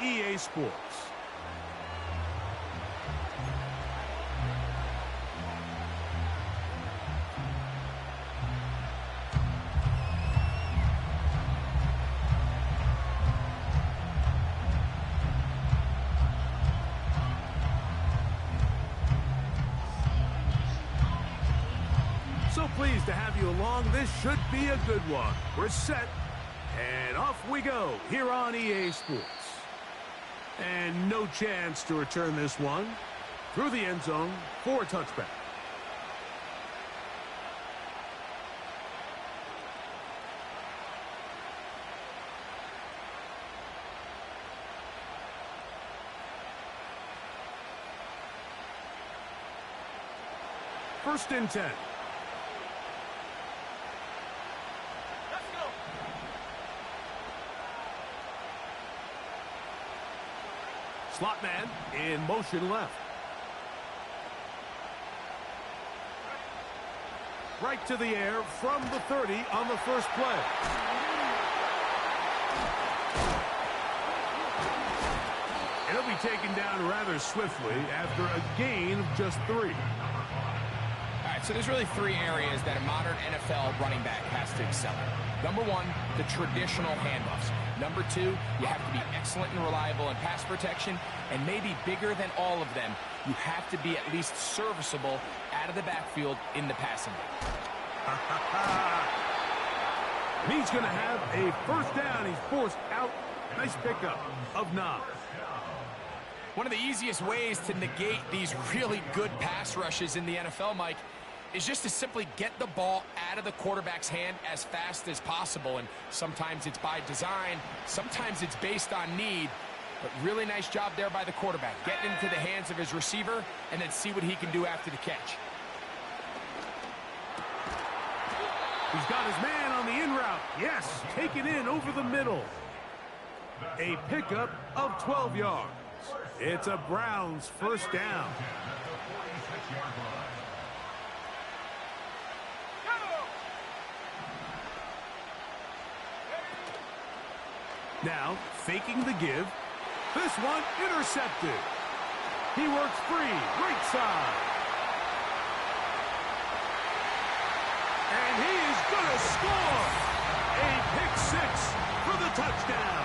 EA Sports. So pleased to have you along. This should be a good one. We're set, and off we go here on EA Sports. And no chance to return this one through the end zone for a touchback. First and 10. Slot man in motion left. Right to the air from the 30 on the first play. It'll be taken down rather swiftly after a gain of just 3. All right, so there's really 3 areas that a modern NFL running back has to excel in. Number 1, the traditional handoffs. Number 2, you have to be excellent and reliable in pass protection. And maybe bigger than all of them, you have to be at least serviceable out of the backfield in the passing game. He's going to have a first down. He's forced out. Nice pickup of 9. One of the easiest ways to negate these really good pass rushes in the NFL, Mike, is just to simply get the ball out of the quarterback's hand as fast as possible. And sometimes it's by design, sometimes it's based on need. But really nice job there by the quarterback. Getting into the hands of his receiver and then see what he can do after the catch. He's got his man on the in route. Yes, taken in over the middle. A pickup of 12 yards. It's a Browns first down. Now, faking the give. This one intercepted. He works free, right side. And he is going to score. A pick 6 for the touchdown.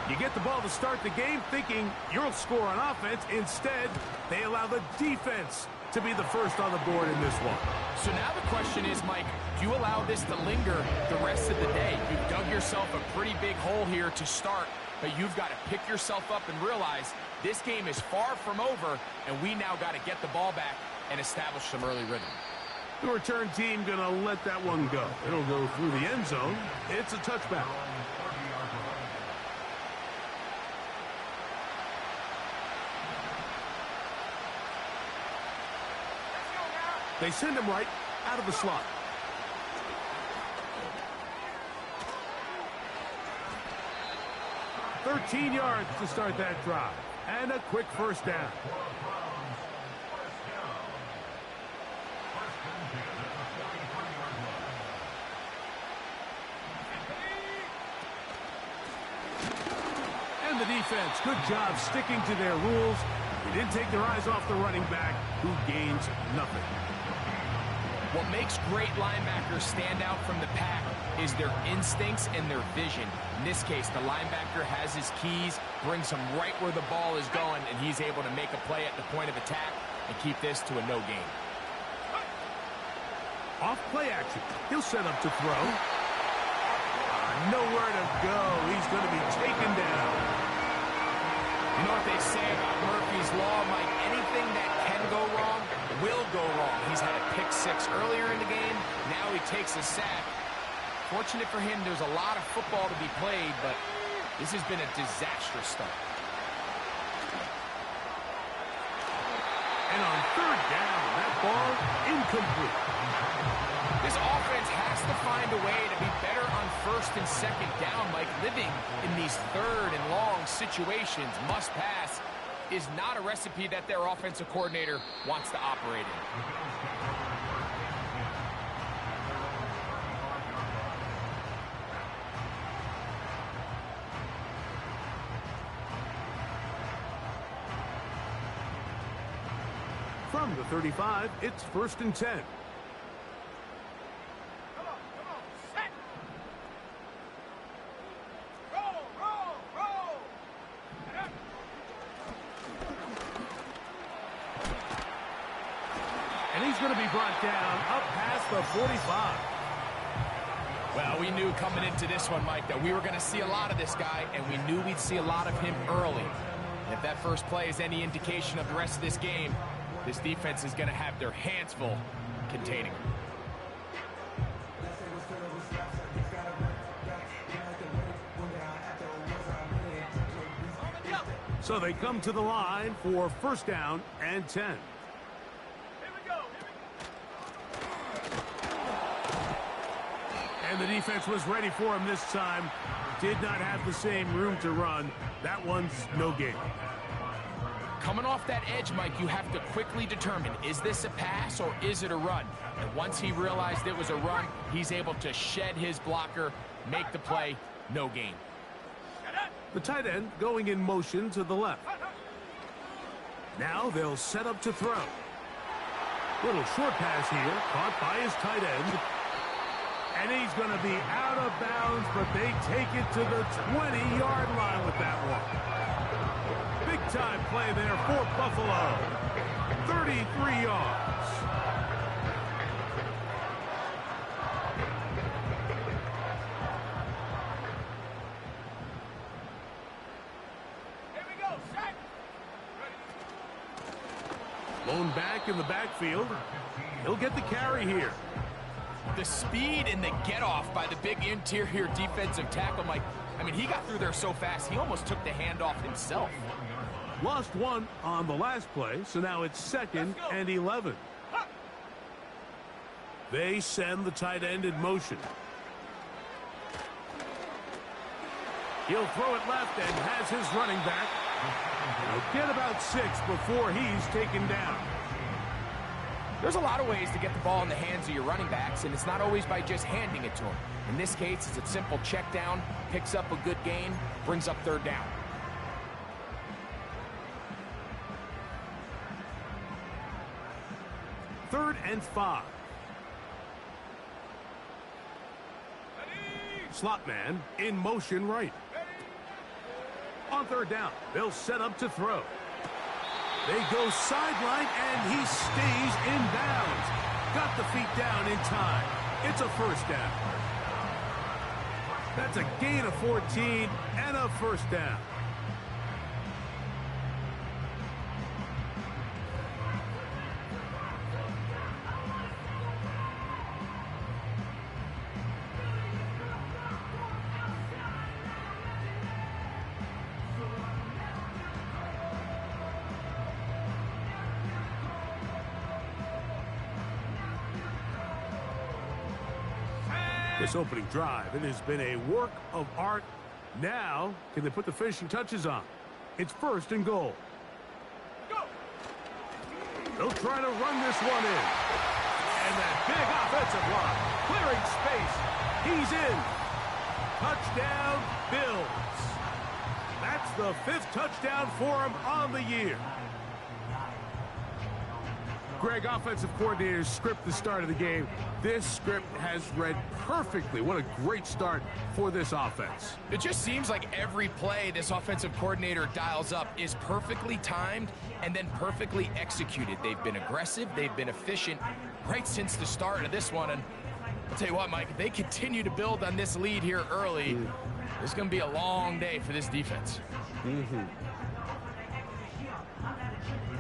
You get the ball to start the game thinking you'll score on offense. Instead, they allow the defense to be the first on the board in this one. So now the question is, Mike, do you allow this to linger the rest of the day? You've dug yourself a pretty big hole here to start, but you've got to pick yourself up and realize this game is far from over, and we now got to get the ball back and establish some early rhythm. The return team going to let that one go. It'll go through the end zone. It's a touchback. They send him right out of the slot. $13 yards to start that drive. And a quick first down. And the defense, good job sticking to their rules. They didn't take their eyes off the running back, who gains nothing. What makes great linebackers stand out from the pack is their instincts and their vision. In this case, the linebacker has his keys, brings him right where the ball is going, and he's able to make a play at the point of attack and keep this to a no gain. Off play action. He'll set up to throw. Nowhere to go. He's going to be taken down. You know what they say about Murphy's Law, Mike? Anything that can go wrong will go wrong. He's had a pick 6 earlier in the game. Now he takes a sack. Fortunate for him, there's a lot of football to be played, but this has been a disastrous start. And on third down, that ball incomplete. This offense has to find a way to be better on first and second down, Mike. Living in these third and long situations, must pass, is not a recipe that their offensive coordinator wants to operate in. From the 35, it's 1st and 10. And he's going to be brought down up past the 45. Well, we knew coming into this one, Mike, that we were going to see a lot of this guy, and we knew we'd see a lot of him early. And if that first play is any indication of the rest of this game, this defense is going to have their hands full containing him. So they come to the line for 1st down and 10. And the defense was ready for him this time. Did not have the same room to run. That one's no gain. Coming off that edge, Mike, you have to quickly determine, is this a pass or is it a run? And once he realized it was a run, he's able to shed his blocker, make the play, no gain. The tight end going in motion to the left. Now they'll set up to throw. Little short pass here, caught by his tight end. And he's going to be out of bounds, but they take it to the 20-yard line with that one. Big-time play there for Buffalo. 33 yards. Here we go, set. Lone back in the backfield. He'll get the carry here. The speed and the get-off by the big interior defensive tackle, Mike. I mean, he got through there so fast, he almost took the handoff himself. Lost one on the last play, so now it's 2nd and 11. They send the tight end in motion. He'll throw it left and has his running back. He'll get about 6 before he's taken down. There's a lot of ways to get the ball in the hands of your running backs, and it's not always by just handing it to them. In this case, it's a simple check down, picks up a good gain, brings up 3rd down. Third and 5. Slot man in motion right. On 3rd down, they'll set up to throw. They go sideline, and he stays in bounds. Got the feet down in time. It's a 1st down. That's a gain of 14 and a 1st down. This opening drive, it has been a work of art. Now, can they put the finishing touches on? It's 1st and goal. They'll try to run this one in. And that big offensive line, clearing space. He's in. Touchdown, Bills. That's the 5th touchdown for him on the year. Greg, offensive coordinators script the start of the game. This script has read perfectly. What a great start for this offense. It just seems like every play this offensive coordinator dials up is perfectly timed and then perfectly executed. They've been aggressive. They've been efficient right since the start of this one. And I'll tell you what, Mike, if they continue to build on this lead here early, it's going to be a long day for this defense.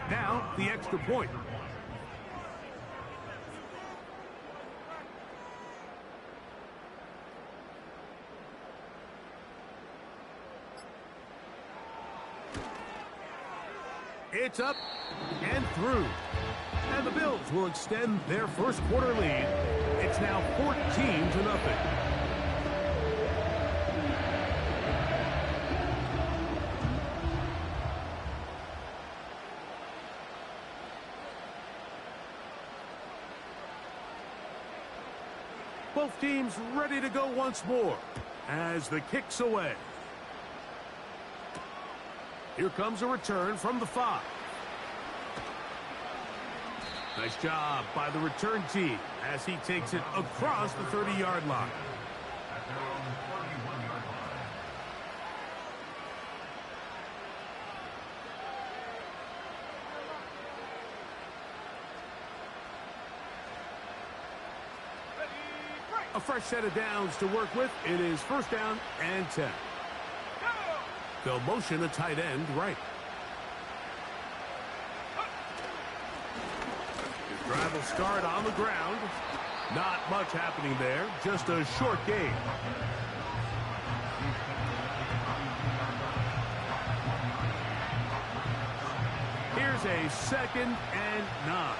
Now, the extra point. It's up and through. And the Bills will extend their first quarter lead. It's now 14-0. Both teams ready to go once more as the kick's away. Here comes a return from the 5. Nice job by the return team as he takes it across the 30-yard line. A fresh set of downs to work with. It is first down and 10. They'll motion a tight end right. His drive will start on the ground. Not much happening there. Just a short gain. Here's a 2nd and 9.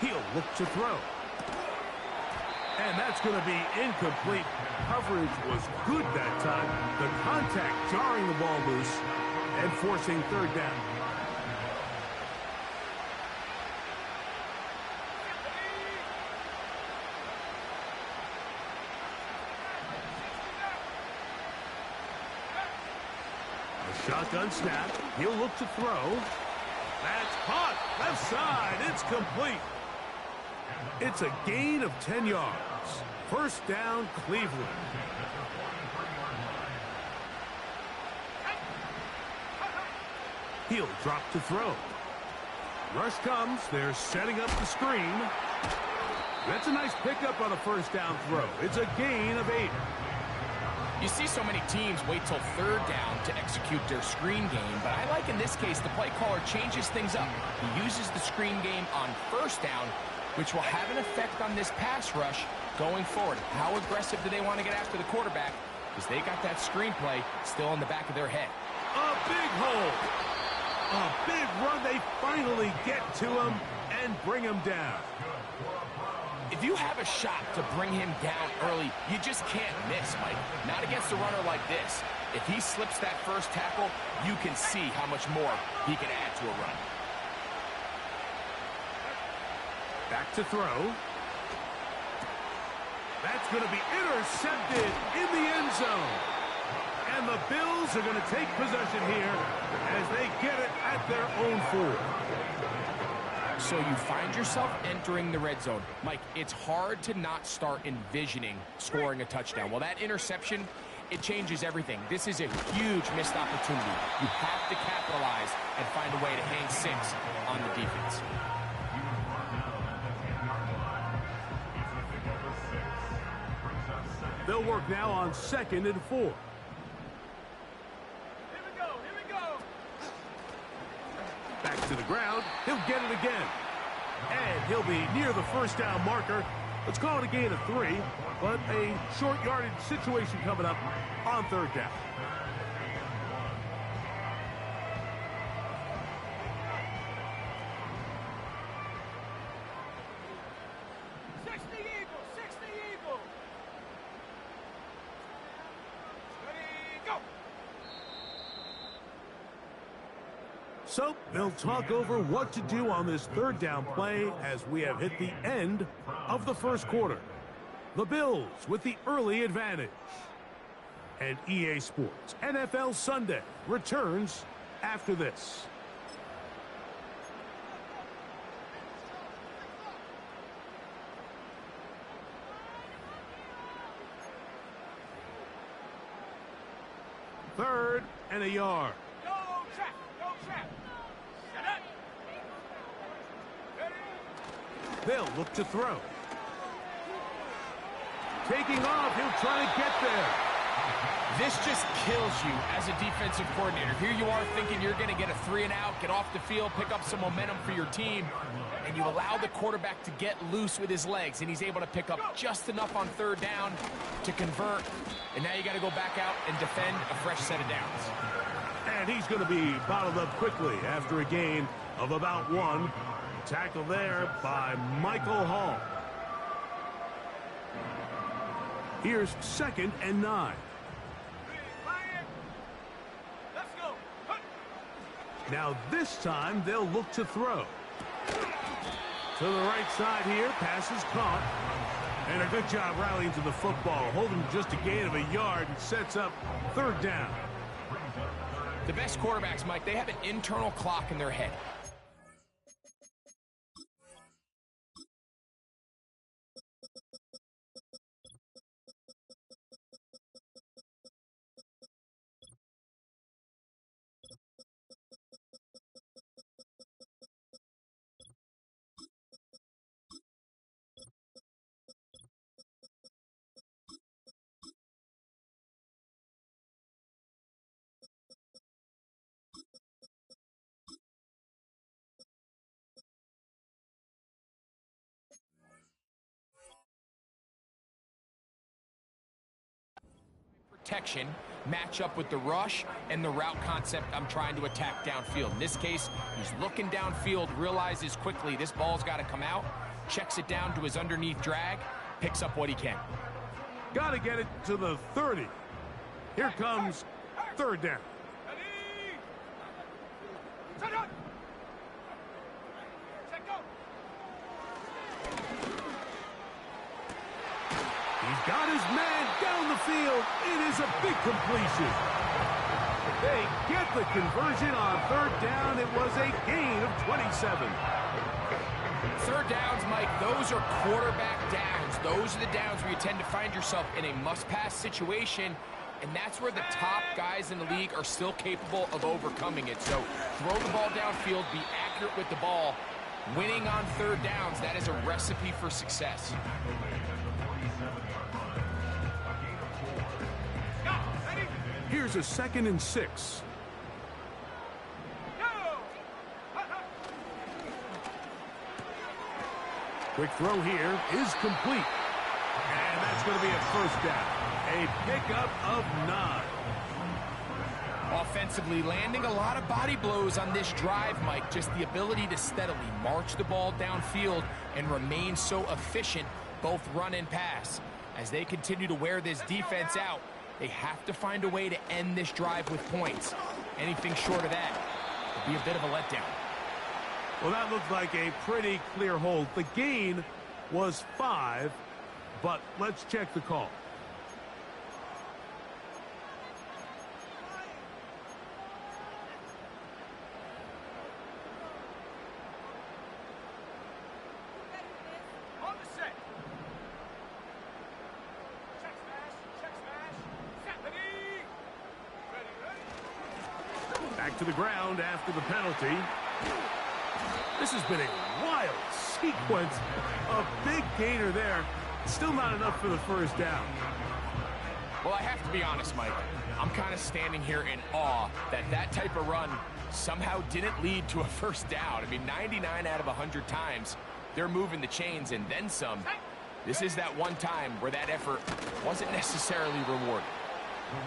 He'll look to throw. And that's going to be incomplete. Coverage was good that time. The contact jarring the ball loose and forcing third down. A shotgun snap. He'll look to throw. That's caught. Left side. It's complete. It's a gain of 10 yards. First down, Cleveland. He'll drop to throw. Rush comes. They're setting up the screen. That's a nice pickup on a first down throw. It's a gain of 8. You see so many teams wait till third down to execute their screen game, but I like in this case the play caller changes things up. He uses the screen game on first down, which will have an effect on this pass rush going forward. How aggressive do they want to get after the quarterback? Because they got that screen play still in the back of their head. A big hole. A big run. They finally get to him and bring him down. If you have a shot to bring him down early, you just can't miss, Mike. Not against a runner like this. If he slips that first tackle, you can see how much more he can add to a run. Back to throw. That's going to be intercepted in the end zone. And the Bills are going to take possession here as they get it at their own 4. So you find yourself entering the red zone. Mike, it's hard to not start envisioning scoring a touchdown. Well, that interception, it changes everything. This is a huge missed opportunity. You have to capitalize and find a way to hang 6 on the defense. They'll work now on 2nd and 4. Here we go. Back to the ground. He'll get it again. And he'll be near the first down marker. Let's call it a gain of 3, but a short yardage situation coming up on third down. So they'll talk over what to do on this third down play as we have hit the end of the first quarter. The Bills with the early advantage. And EA Sports NFL Sunday returns after this. Third and a yard. They'll look to throw. Taking off, he'll try to get there. This just kills you as a defensive coordinator. Here you are thinking you're going to get a 3 and out, get off the field, pick up some momentum for your team, and you allow the quarterback to get loose with his legs, and he's able to pick up just enough on third down to convert, and now you got to go back out and defend a fresh set of downs. And he's going to be bottled up quickly after a gain of about 1. Tackle there by Michael Hall. Here's 2nd and 9. Now this time they'll look to throw. To the right side here, pass is caught. And a good job rallying to the football, holding just a gain of a yard and sets up third down. The best quarterbacks, Mike, they have an internal clock in their head. Protection match up with the rush and the route concept I'm trying to attack downfield. In this case, he's looking downfield, realizes quickly this ball's got to come out, checks it down to his underneath drag, picks up what he can. Got to get it to the 30. Here comes third down. He's got his man down the field. It is a big completion. They get the conversion on third down. It was a gain of 27. Third downs, Mike, those are quarterback downs. Those are the downs where you tend to find yourself in a must-pass situation, and that's where the top guys in the league are still capable of overcoming it. So throw the ball downfield, be accurate with the ball. Winning on third downs, that is a recipe for success. Here's a 2nd and 6. Quick throw here is complete. And that's going to be a first down. A pickup of 9. Offensively, landing a lot of body blows on this drive, Mike. Just the ability to steadily march the ball downfield and remain so efficient, both run and pass. As they continue to wear this defense out, they have to find a way to end this drive with points. Anything short of that would be a bit of a letdown. Well, that looked like a pretty clear hold. The gain was 5, but let's check the call. Back to the ground after the penalty. This has been a wild sequence. A big gainer there. Still not enough for the first down. Well, I have to be honest, Mike. I'm kind of standing here in awe that that type of run somehow didn't lead to a first down. I mean, 99 out of 100 times, they're moving the chains and then some. This is that one time where that effort wasn't necessarily rewarded.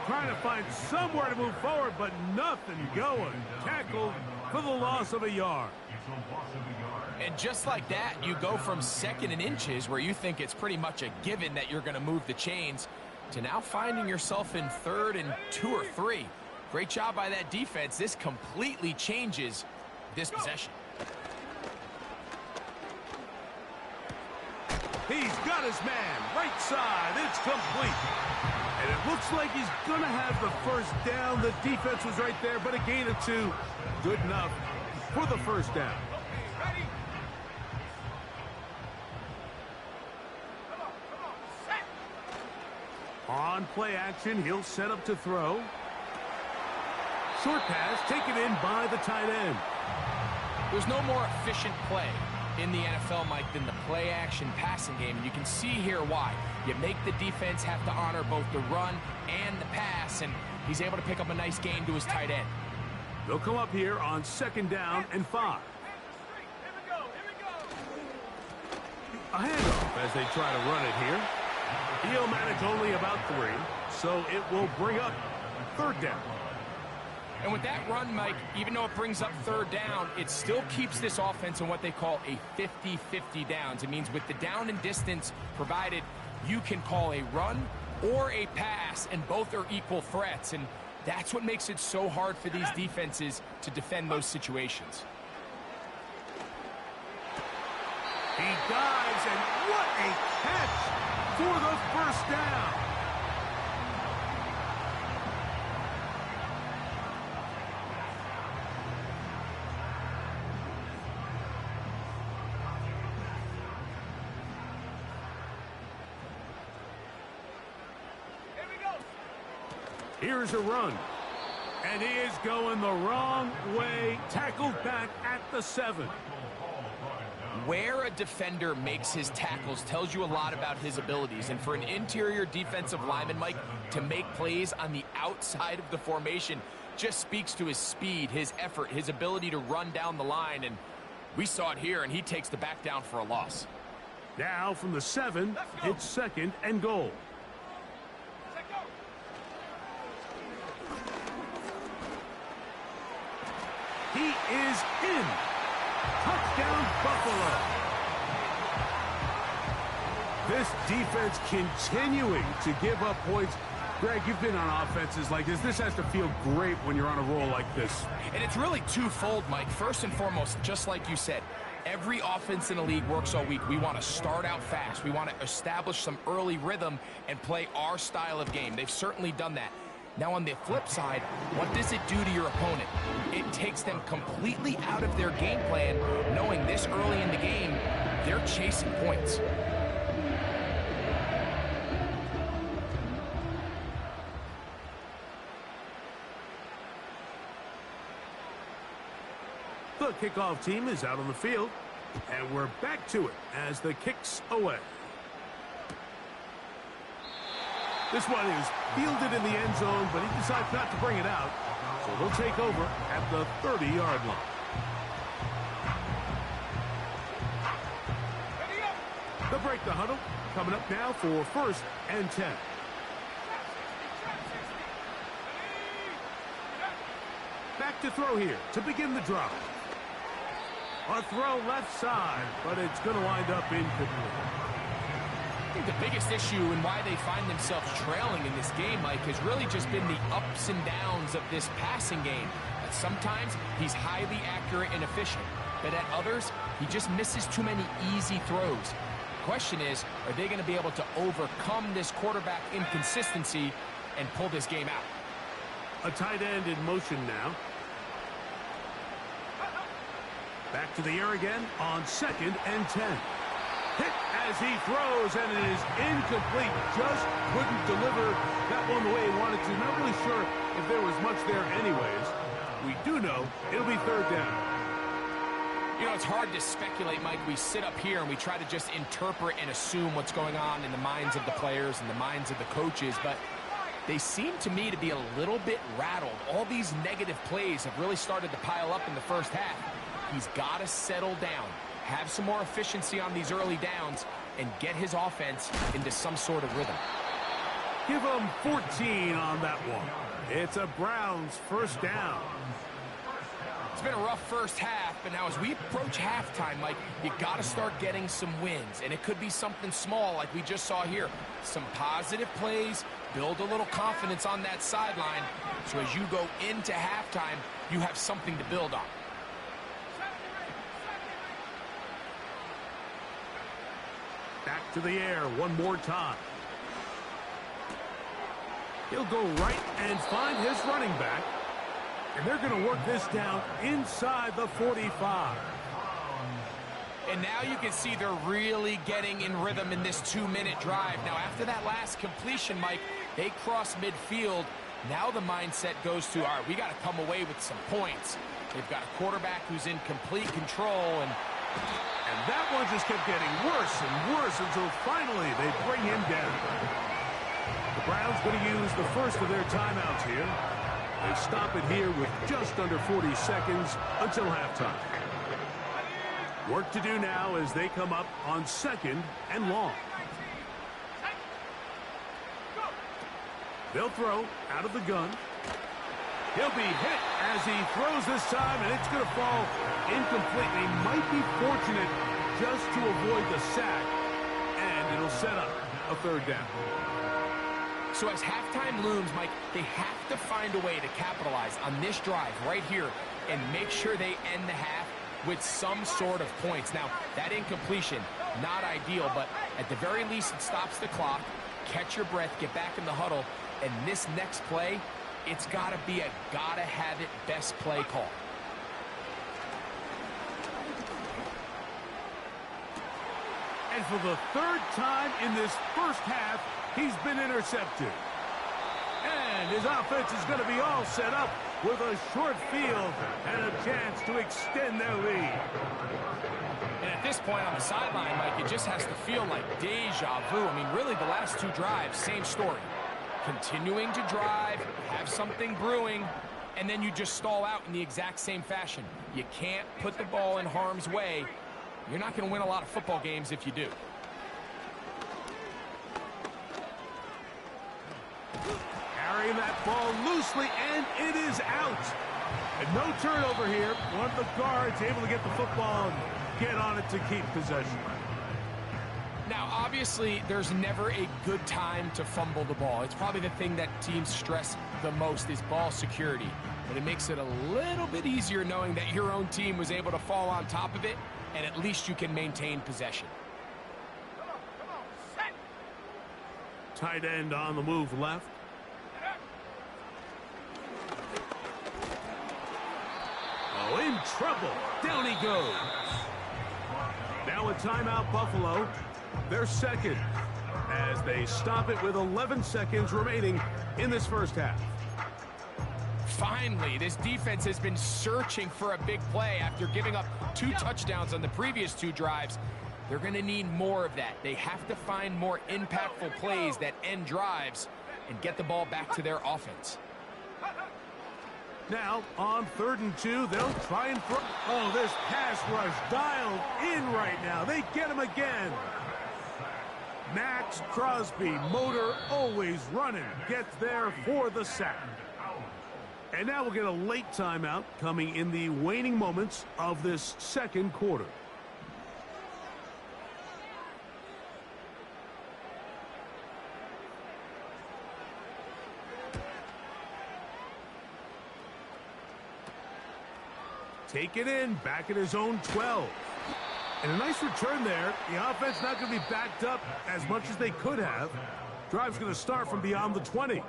Trying to find somewhere to move forward, but nothing going. Tackled for the loss of a yard. And just like that, you go from 2nd and inches, where you think it's pretty much a given that you're going to move the chains, to now finding yourself in 3rd and 2 or 3. Great job by that defense. This completely changes this possession. He's got his man. Right side. It's complete. And it looks like he's going to have the first down. The defense was right there, but a gain of 2. Good enough for the first down. On play action, he'll set up to throw. Short pass taken in by the tight end. There's no more efficient play in the NFL, Mike, than the play-action passing game. And you can see here why. You make the defense have to honor both the run and the pass, and he's able to pick up a nice gain to his tight end. They'll come up here on 2nd down and 5. A handoff as they try to run it here. He'll manage only about 3, so it will bring up 3rd down. And with that run, Mike, even though it brings up 3rd down, it still keeps this offense in what they call a 50-50 downs. It means with the down and distance provided, you can call a run or a pass, and both are equal threats. And that's what makes it so hard for these defenses to defend those situations. He dives, and what a catch for the first down. Here's a run. And he is going the wrong way. Tackled back at the 7. Where a defender makes his tackles tells you a lot about his abilities. And for an interior defensive lineman, Mike, to make plays on the outside of the formation just speaks to his speed, his effort, his ability to run down the line. And we saw it here, and he takes the back down for a loss. Now from the 7, it's 2nd and goal. He is in. Touchdown, Buffalo. This defense continuing to give up points. Greg, you've been on offenses like this. This has to feel great when you're on a roll like this. And it's really twofold, Mike. First and foremost, just like you said, every offense in the league works all week. We want to start out fast. We want to establish some early rhythm and play our style of game. They've certainly done that. Now, on the flip side, what does it do to your opponent? It takes them completely out of their game plan, knowing this early in the game, they're chasing points. The kickoff team is out on the field, and we're back to it as the kick's away. This one is fielded in the end zone, but he decides not to bring it out. So they'll take over at the 30-yard line. They'll break the huddle. Coming up now for 1st and 10. Back to throw here to begin the drive. A throw left side, but it's going to wind up incomplete. I think the biggest issue and why they find themselves trailing in this game, Mike, has really just been the ups and downs of this passing game. Sometimes he's highly accurate and efficient, but at others, he just misses too many easy throws. The question is, are they going to be able to overcome this quarterback inconsistency and pull this game out? A tight end in motion now. Back to the air again on 2nd and 10. Hit as he throws, and it is incomplete. Just couldn't deliver that one the way he wanted to. Not really sure if there was much there anyways. We do know it'll be 3rd down. You know, it's hard to speculate, Mike. We sit up here and we try to just interpret and assume what's going on in the minds of the players and the minds of the coaches, but they seem to me to be a little bit rattled. All these negative plays have really started to pile up in the first half. He's got to settle down, have some more efficiency on these early downs, and get his offense into some sort of rhythm. Give him 14 on that one. It's a Browns 1st down. It's been a rough first half, but now as we approach halftime, Mike, you got to start getting some wins, and it could be something small like we just saw here. Some positive plays, build a little confidence on that sideline, so as you go into halftime, you have something to build on. Back to the air one more time. He'll go right and find his running back. And they're going to work this down inside the 45. And now you can see they're really getting in rhythm in this 2-minute drive. Now, after that last completion, Mike, they cross midfield. Now the mindset goes to, all right, we got to come away with some points. They've got a quarterback who's in complete control, and that one just kept getting worse and worse until finally they bring him down. The Browns going to use the first of their timeouts here. They stop it here with just under 40 seconds until halftime. Work to do now as they come up on 2nd and long. They'll throw out of the gun. He'll be hit as he throws this time, and it's going to fall incomplete. They might be fortunate just to avoid the sack, and it'll set up a 3rd down. So as halftime looms, Mike, they have to find a way to capitalize on this drive right here and make sure they end the half with some sort of points. Now, that incompletion, not ideal, but at the very least it stops the clock. Catch your breath, get back in the huddle, and this next play, it's got to be a gotta-have-it best play call. And for the 3rd time in this first half, he's been intercepted. And his offense is going to be all set up with a short field and a chance to extend their lead. And at this point on the sideline, Mike, it just has to feel like deja vu. I mean, really, the last two drives, same story. Continuing to drive, have something brewing, and then you just stall out in the exact same fashion. You can't put the ball in harm's way. You're not going to win a lot of football games if you do. Carrying that ball loosely, and it is out. And no turnover here. One of the guards able to get the football and get on it to keep possession. Now, obviously, there's never a good time to fumble the ball. It's probably the thing that teams stress the most is ball security. But it makes it a little bit easier knowing that your own team was able to fall on top of it, and at least you can maintain possession. Tight end on the move left. Oh, in trouble. Down he goes. Now a timeout, Buffalo. They're second as they stop it with 11 seconds remaining in this first half. Finally, this defense has been searching for a big play after giving up 2 touchdowns on the previous 2 drives. They're going to need more of that. They have to find more impactful plays that end drives and get the ball back to their offense. Now, on 3rd and 2, they'll try and throw. Oh, this pass rush dialed in right now. They get him again. Max Crosby, motor always running, gets there for the sack. And now we'll get a late timeout coming in the waning moments of this second quarter. Take it in, back at his own 12. And a nice return there. The offense not going to be backed up as much as they could have. Drive's going to start from beyond the 20.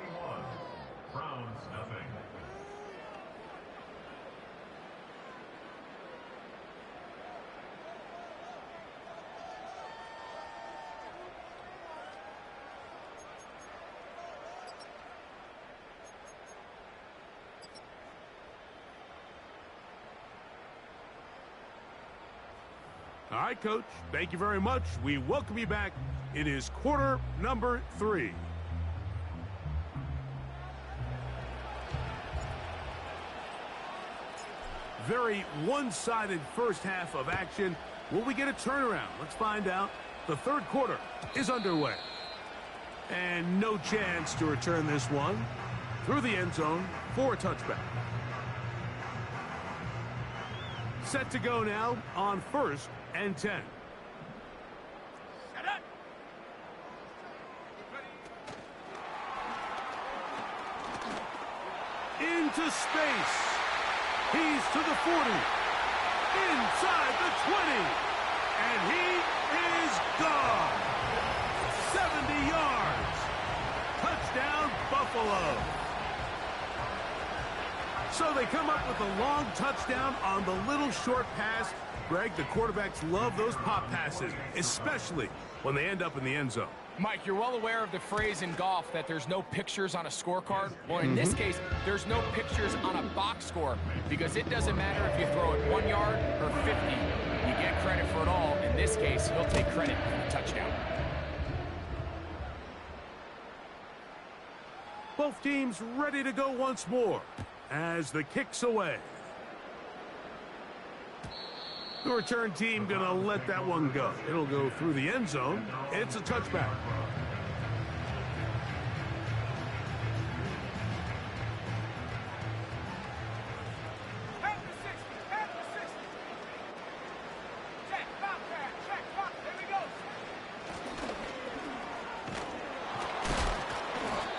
All right, Coach, thank you very much. We welcome you back. It is quarter number 3. Very one-sided first half of action. Will we get a turnaround? Let's find out. The third quarter is underway. And no chance to return this one through the end zone for a touchback. Set to go now on 1st and 10. Into space. He's to the 40. Inside the 20. And he is gone. 70 yards. Touchdown, Buffalo. So they come up with a long touchdown on the little short pass. Greg, the quarterbacks love those pop passes, especially when they end up in the end zone. Mike, you're well aware of the phrase in golf that there's no pictures on a scorecard. Well, in this case, there's no pictures on a box score because it doesn't matter if you throw it 1 yard or 50. You get credit for it all. In this case, he'll take credit for the touchdown. Both teams ready to go once more as the kick's away. The return team going to let that one go. It'll go through the end zone. It's a touchback.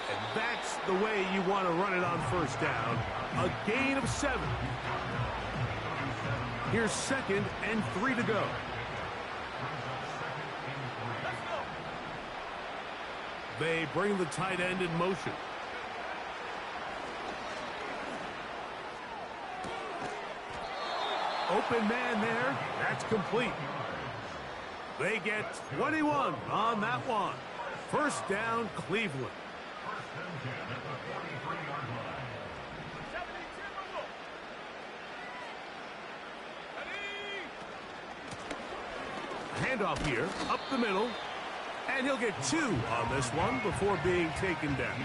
And that's the way you want to run it on first down. A gain of 7. Here's 2nd and 3 to go. They bring the tight end in motion. Open man there. That's complete. They get 21 on that one. First down, Cleveland. handoff here, up the middle. And he'll get 2 on this one before being taken down.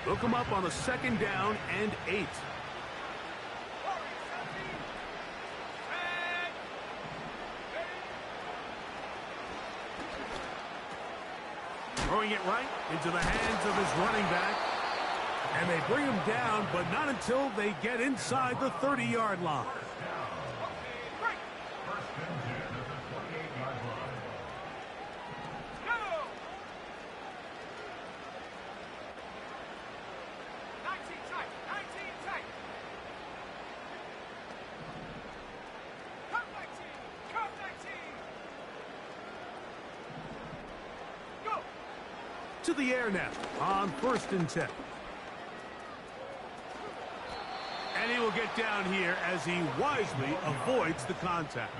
They'll come up on a 2nd down and 8. Throwing it right into the hands of his running back. And they bring him down, but not until they get inside the 30-yard line. To the air now on 1st and 10. And he will get down here as he wisely avoids the contact.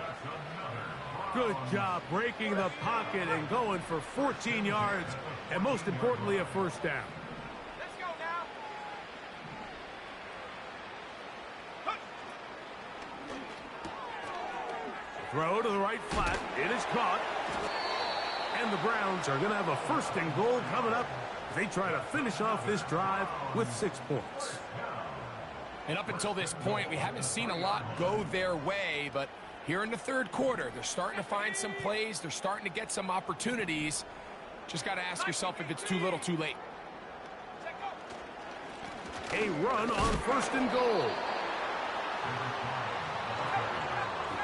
Good job breaking the pocket and going for 14 yards, and most importantly, a 1st down. Let's go now. Throw to the right flat. It is caught. And the Browns are going to have a 1st and goal coming up as they try to finish off this drive with 6 points. And up until this point, we haven't seen a lot go their way, but here in the 3rd quarter, they're starting to find some plays. They're starting to get some opportunities. Just got to ask yourself if it's too little, too late. A run on 1st and goal.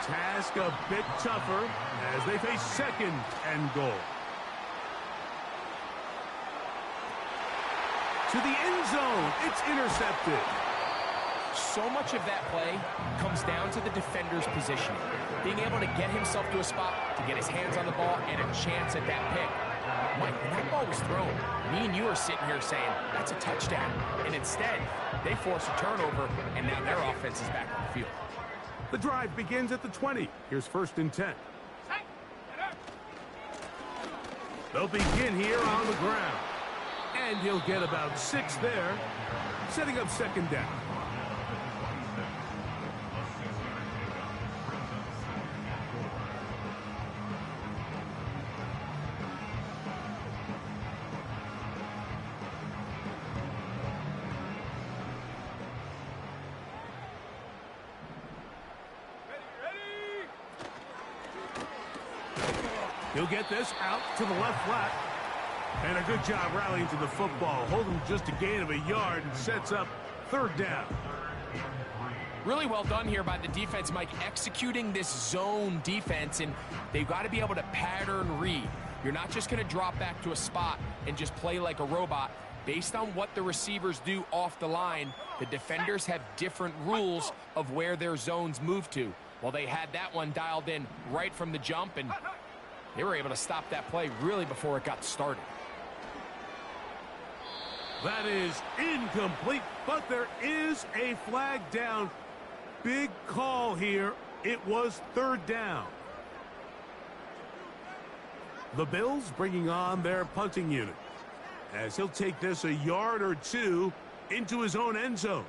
The task a bit tougher as they face 2nd and goal. To the end zone, it's intercepted. So much of that play comes down to the defender's positioning. Being able to get himself to a spot, to get his hands on the ball, and a chance at that pick. Mike, when that ball was thrown, me and you are sitting here saying, that's a touchdown. And instead, they force a turnover, and now their offense is back on the field. The drive begins at the 20. Here's 1st and 10. They'll begin here on the ground. And he'll get about 6 there, setting up 2nd down. He'll get this out to the left flat. And a good job rallying to the football. Holding just a gain of a yard and sets up 3rd down. Really well done here by the defense, Mike, executing this zone defense, and they've got to be able to pattern read. You're not just going to drop back to a spot and just play like a robot. Based on what the receivers do off the line, the defenders have different rules of where their zones move to. Well, they had that one dialed in right from the jump, and they were able to stop that play really before it got started. That is incomplete, but there is a flag down. Big call here. It was 3rd down. The Bills bringing on their punting unit as he'll take this a yard or 2 into his own end zone.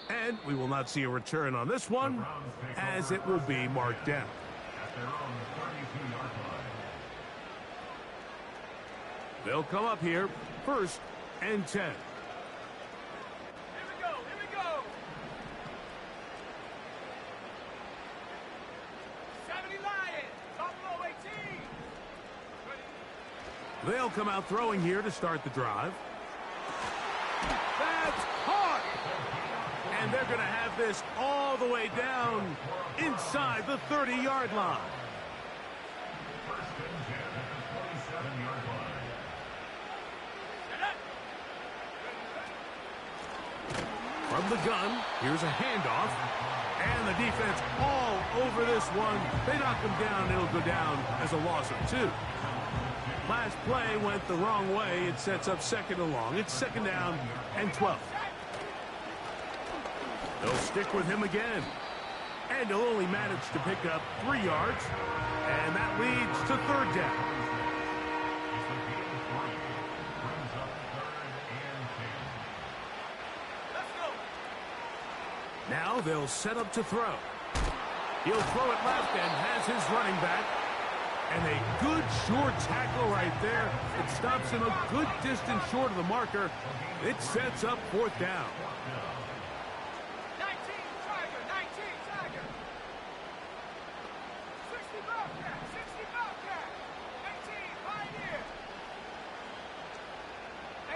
And we will not see a return on this one, as it will be marked down. They'll come up here, 1st and 10. Here we go, here we go. 70 Lions, Buffalo 18. They'll come out throwing here to start the drive. That's caught! And they're going to have this all the way down inside the 30-yard line. From the gun, here's a handoff. And the defense all over this one. They knock him down. It'll go down as a loss of 2. Last play went the wrong way. It sets up 2nd and long. It's 2nd down and 12. They'll stick with him again. And he'll only manage to pick up 3 yards. And that leads to 3rd down. Now they'll set up to throw. He'll throw it left and has his running back. And a good short tackle right there. It stops him a good distance short of the marker. It sets up fourth down. 19 Tiger, 19 Tiger. 60 Bobcat, 60 Bobcat. 18 Pioneer.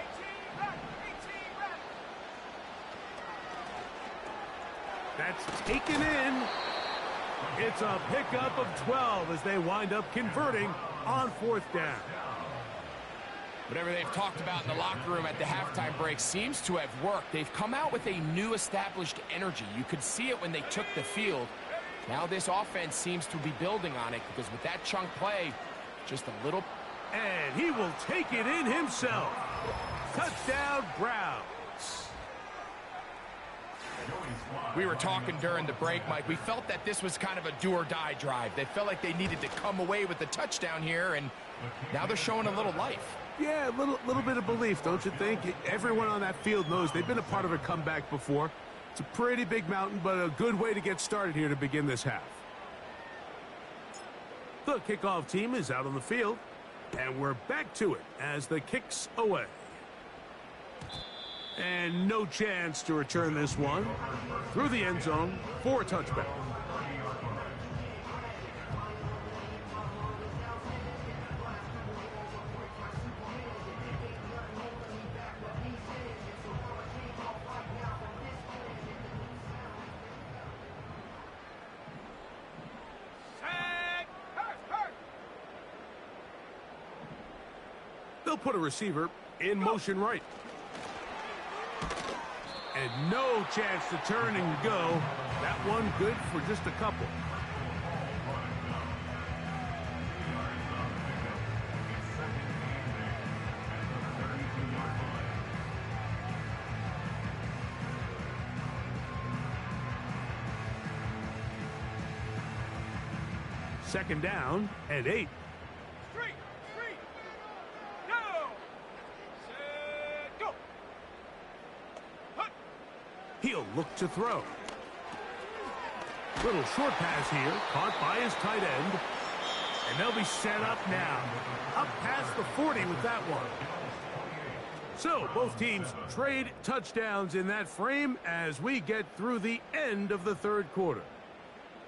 18 Raptor, 18 Raptor. That's taken in. It's a pickup of 12 as they wind up converting on fourth down. Whatever they've talked about in the locker room at the halftime break seems to have worked. They've come out with a new established energy. You could see it when they took the field. Now this offense seems to be building on it because with that chunk play, just a little. And he will take it in himself. Touchdown, Browns. We were talking during the break, Mike. We felt that this was kind of a do-or-die drive. They felt like they needed to come away with the touchdown here, and now they're showing a little life. Yeah, a little bit of belief, don't you think? Everyone on that field knows they've been a part of a comeback before. It's a pretty big mountain, but a good way to get started here to begin this half. The kickoff team is out on the field, and we're back to it as the kick's away. And no chance to return this one through the end zone for a touchback. They'll put a receiver in motion right. And no chance to turn and go. That one good for just a couple. Second down and 8. He'll look to throw. Little short pass here, caught by his tight end. And they'll be set up now. Up past the 40 with that one. So, both teams trade touchdowns in that frame as we get through the end of the third quarter.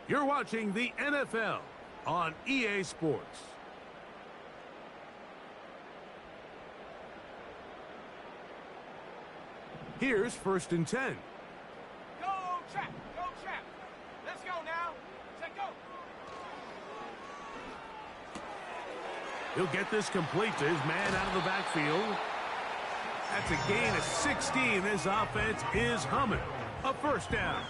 You're watching the NFL on EA Sports. Here's 1st and 10. Go, Chap. Let's go now. Set, go. He'll get this complete to his man out of the backfield. That's a gain of 16. This offense is humming. A first down.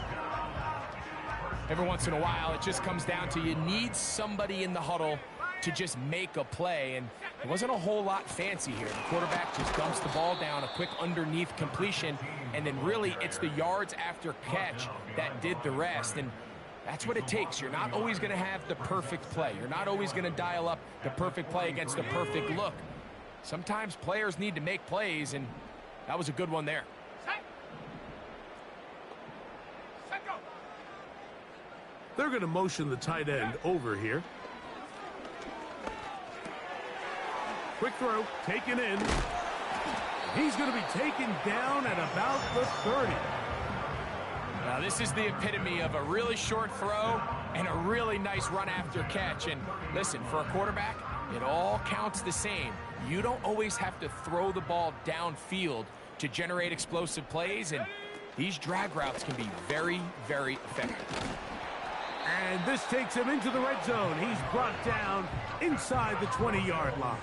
Every once in a while, it just comes down to you need somebody in the huddle to just make a play, and it wasn't a whole lot fancy here. The quarterback just dumps the ball down, a quick underneath completion, and then really it's the yards after catch that did the rest, and that's what it takes. You're not always going to have the perfect play. You're not always going to dial up the perfect play against the perfect look. Sometimes players need to make plays, and that was a good one there. Set, go. They're going to motion the tight end over here. Quick throw, taken in. He's going to be taken down at about the 30. Now, this is the epitome of a really short throw and a really nice run after catch. And listen, for a quarterback, it all counts the same. You don't always have to throw the ball downfield to generate explosive plays, and these drag routes can be very, very effective. And this takes him into the red zone. He's brought down inside the 20-yard line.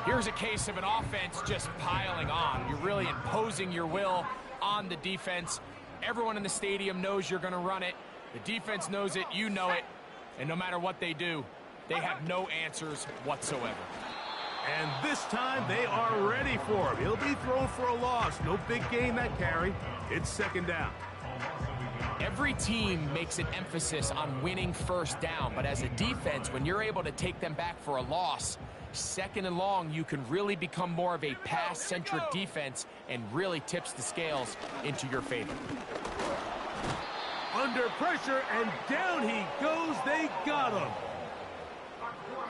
Here's a case of an offense just piling on. You're really imposing your will on the defense. Everyone in the stadium knows you're going to run it. The defense knows it. You know it. And no matter what they do, they have no answers whatsoever. And this time they are ready for him. He'll be thrown for a loss. No big gain that carry. It's second down. Every team makes an emphasis on winning first down, but as a defense, when you're able to take them back for a loss, second and long, you can really become more of a pass-centric defense and really tips the scales into your favor. under pressure, and down he goes. They got him.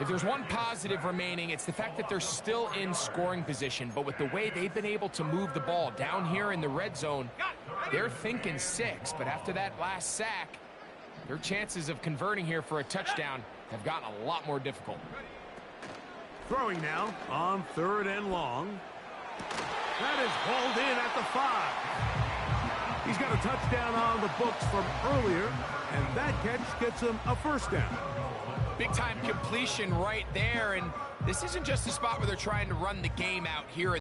If there's one positive remaining, it's the fact that they're still in scoring position. But with the way they've been able to move the ball down here in the red zone, they're thinking 6. But after that last sack, their chances of converting here for a touchdown have gotten a lot more difficult. Throwing now on 3rd and long. That is hauled in at the 5. He's got a touchdown on the books from earlier, and that catch gets him a 1st down. Big-time completion right there, and this isn't just a spot where they're trying to run the game out here.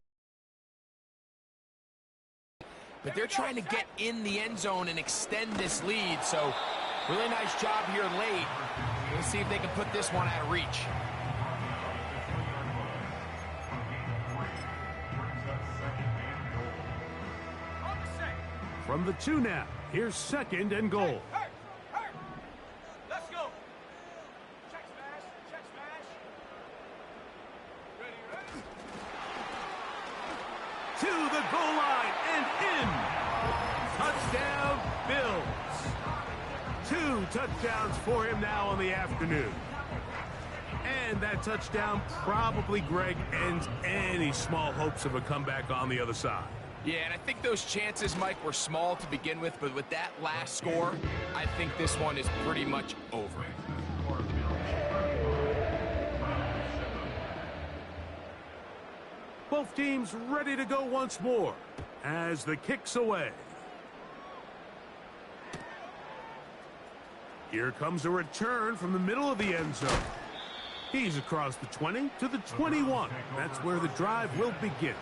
But they're trying to get in the end zone and extend this lead, so really nice job here late. Let's see if they can put this one out of reach. From the 2 now, here's 2nd and goal. Let's go. Check smash. Check smash. Ready. To the goal line and in. Touchdown, Bills. 2 touchdowns for him now on the afternoon. And that touchdown probably, Greg, ends any small hopes of a comeback on the other side. Yeah, and I think those chances, Mike, were small to begin with, but with that last score, I think this one is pretty much over. Both teams ready to go once more as the kick's away. Here comes a return from the middle of the end zone. He's across the 20 to the 21. That's where the drive will begin.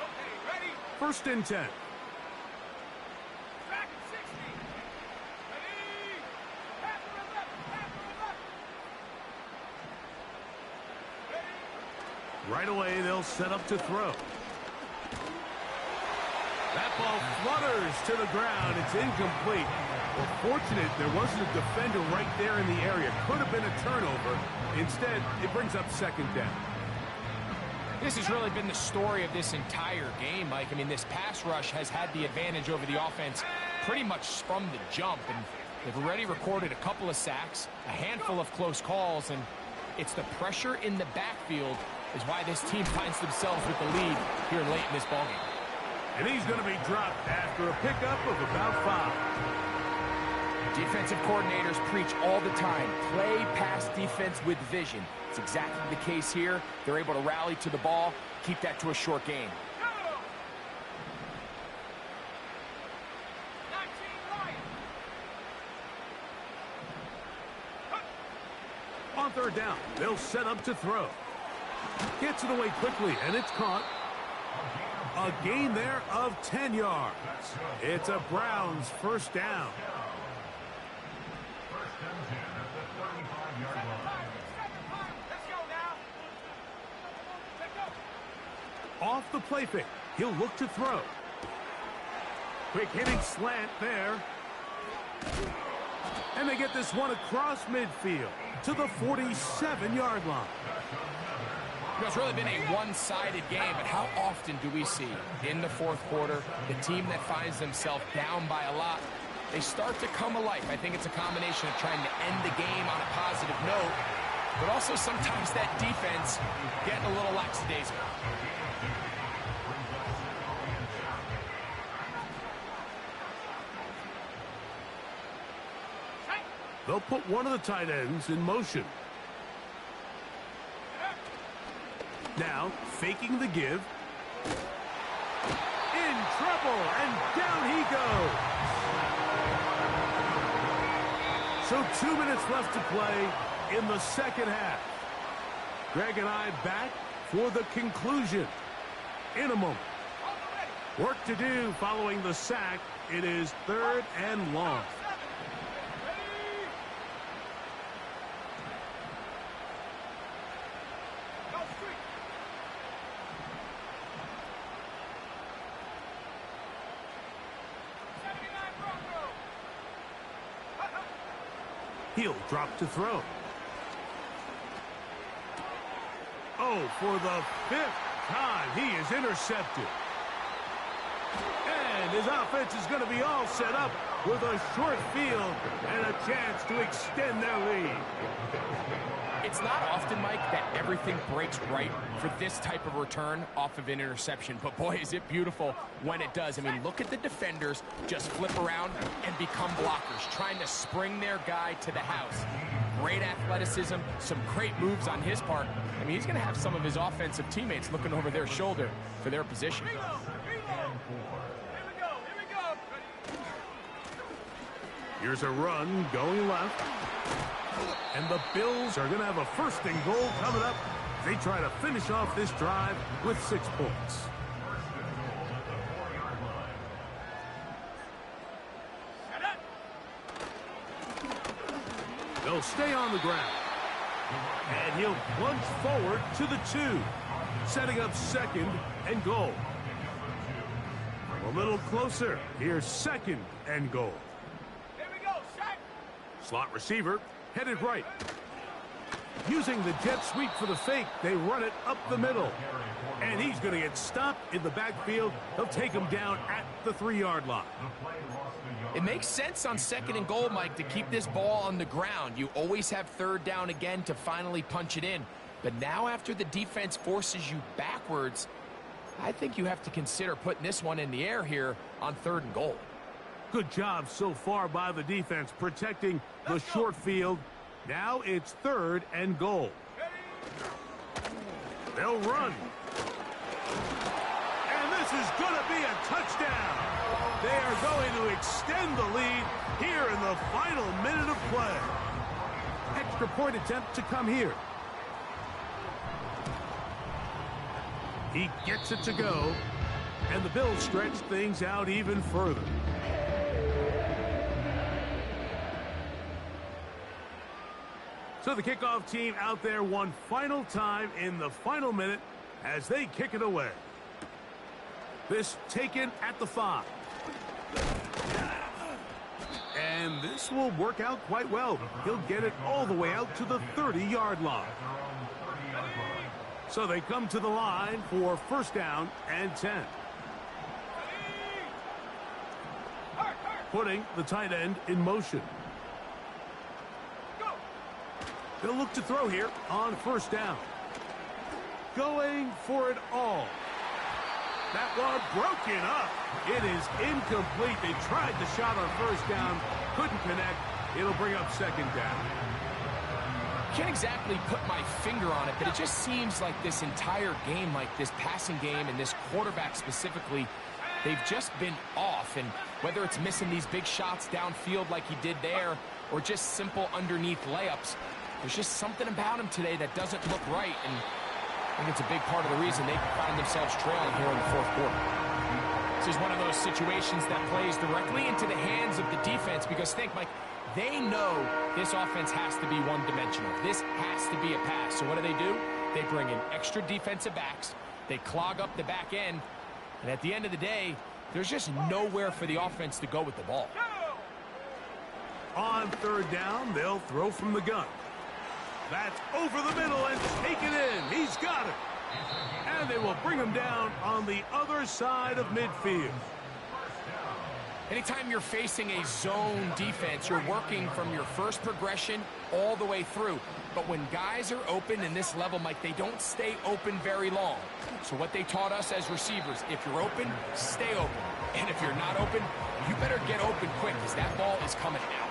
Okay, ready. 1st and 10. Back at 60. Ready. Half of the left. Half of the left. Ready. Right away, they'll set up to throw. That ball flutters to the ground. It's incomplete. Well, fortunate there wasn't a defender right there in the area. Could have been a turnover. Instead, it brings up 2nd down. This has really been the story of this entire game, Mike. I mean, this pass rush has had the advantage over the offense pretty much from the jump, and they've already recorded a couple of sacks, a handful of close calls, and it's the pressure in the backfield is why this team finds themselves with the lead here late in this ballgame. And he's going to be dropped after a pickup of about 5. Defensive coordinators preach all the time, play pass defense with vision. It's exactly the case here. They're able to rally to the ball, keep that to a short game. Go. 19 right. On 3rd down, they'll set up to throw. Gets it away quickly, and it's caught. A gain there of 10 yards. It's a Browns 1st down. Let's go now. Let's go. Off the play fake, he'll look to throw. Quick hitting slant there. And they get this one across midfield to the 47-yard line. You know, it's really been a one-sided game, but how often do we see in the 4th quarter the team that finds themselves down by a lot, they start to come alive? I think it's a combination of trying to end the game on a positive note, but also sometimes that defense getting a little lackadaisical. They'll put one of the tight ends in motion. Now, faking the give. In trouble, and down he goes. So 2 minutes left to play in the 2nd half. Greg and I back for the conclusion in a moment. Work to do following the sack. It is 3rd and long. He'll drop to throw. Oh, for the 5th time, he is intercepted. his offense is going to be all set up with a short field and a chance to extend their lead. It's not often, Mike, that everything breaks right for this type of return off of an interception. But, boy, is it beautiful when it does. I mean, look at the defenders just flip around and become blockers, trying to spring their guy to the house. Great athleticism, some great moves on his part. I mean, he's going to have some of his offensive teammates looking over their shoulder for their position. Here we go. Here's a run going left. And the Bills are going to have a first and goal coming up. They try to finish off this drive with 6 points. They'll stay on the ground. And he'll plunge forward to the 2. Setting up second and goal. A little closer. Here's second and goal. Here we go, shot. Slot receiver headed right. Using the jet sweep for the fake, they run it up the middle. And he's going to get stopped in the backfield. They'll take him down at the 3-yard line. It makes sense on second and goal, Mike, to keep this ball on the ground. You always have third down again to finally punch it in. But now after the defense forces you backwards, I think you have to consider putting this one in the air here on third and goal. Good job so far by the defense protecting the short field. Now it's third and goal. They'll run. And this is going to be a touchdown. They are going to extend the lead here in the final minute of play. Extra point attempt to come here. He gets it to go. And the Bills stretch things out even further. So the kickoff team out there one final time in the final minute as they kick it away. This taken at the 5. And this will work out quite well. He'll get it all the way out to the 30-yard line. So they come to the line for first down and 10. Putting the tight end in motion. They'll look to throw here on first down. Going for it all. That one broken up. It is incomplete. They tried the shot on first down. Couldn't connect. It'll bring up second down. Can't exactly put my finger on it, but it just seems like this entire game, like this passing game and this quarterback specifically, they've just been off. And whether it's missing these big shots downfield like he did there or just simple underneath layups, there's just something about him today that doesn't look right, and I think it's a big part of the reason they find themselves trailing here in the fourth quarter. This is one of those situations that plays directly into the hands of the defense because, think, Mike, they know this offense has to be one-dimensional. This has to be a pass. So what do? They bring in extra defensive backs. They clog up the back end, and at the end of the day, there's just nowhere for the offense to go with the ball. On third down, they'll throw from the gun. That's over the middle and taken in. He's got it. And they will bring him down on the other side of midfield. Anytime you're facing a zone defense, you're working from your first progression all the way through. But when guys are open in this level, Mike, they don't stay open very long. So what they taught us as receivers, if you're open, stay open. And if you're not open, you better get open quick because that ball is coming out.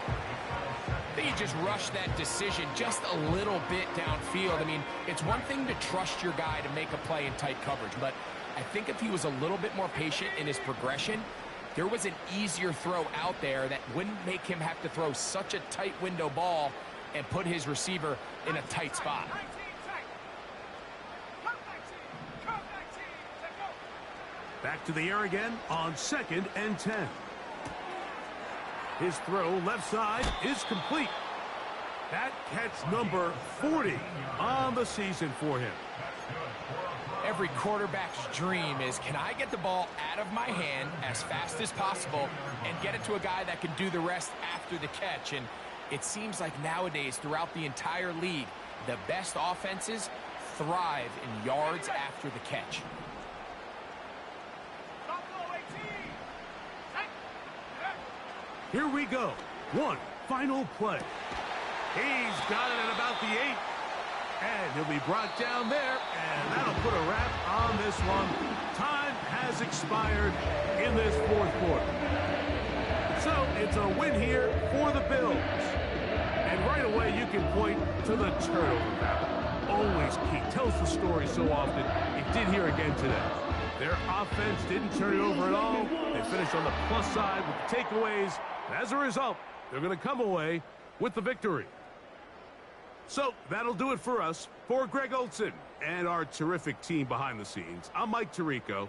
I think he just rushed that decision just a little bit downfield. I mean, it's one thing to trust your guy to make a play in tight coverage, but I think if he was a little bit more patient in his progression, there was an easier throw out there that wouldn't make him have to throw such a tight window ball and put his receiver in a tight spot. Back to the air again on second and 10. His throw left side is complete. That catch number 40 on the season for him. Every quarterback's dream is, can I get the ball out of my hand as fast as possible and get it to a guy that can do the rest after the catch? And it seems like nowadays throughout the entire league, the best offenses thrive in yards after the catch. Here we go. One final play. He's got it at about the 8. And he'll be brought down there, and that'll put a wrap on this one. Time has expired in this fourth quarter. So it's a win here for the Bills. And right away you can point to the turnover battle. Always key. Tells the story so often. It did here again today. Their offense didn't turn it over at all. They finished on the plus side with the takeaways. And as a result, they're going to come away with the victory. So that'll do it for us. For Greg Olson and our terrific team behind the scenes, I'm Mike Tirico.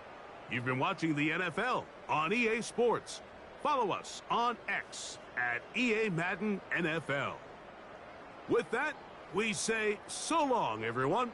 You've been watching the NFL on EA Sports. Follow us on X at EA Madden NFL. With that, we say so long, everyone.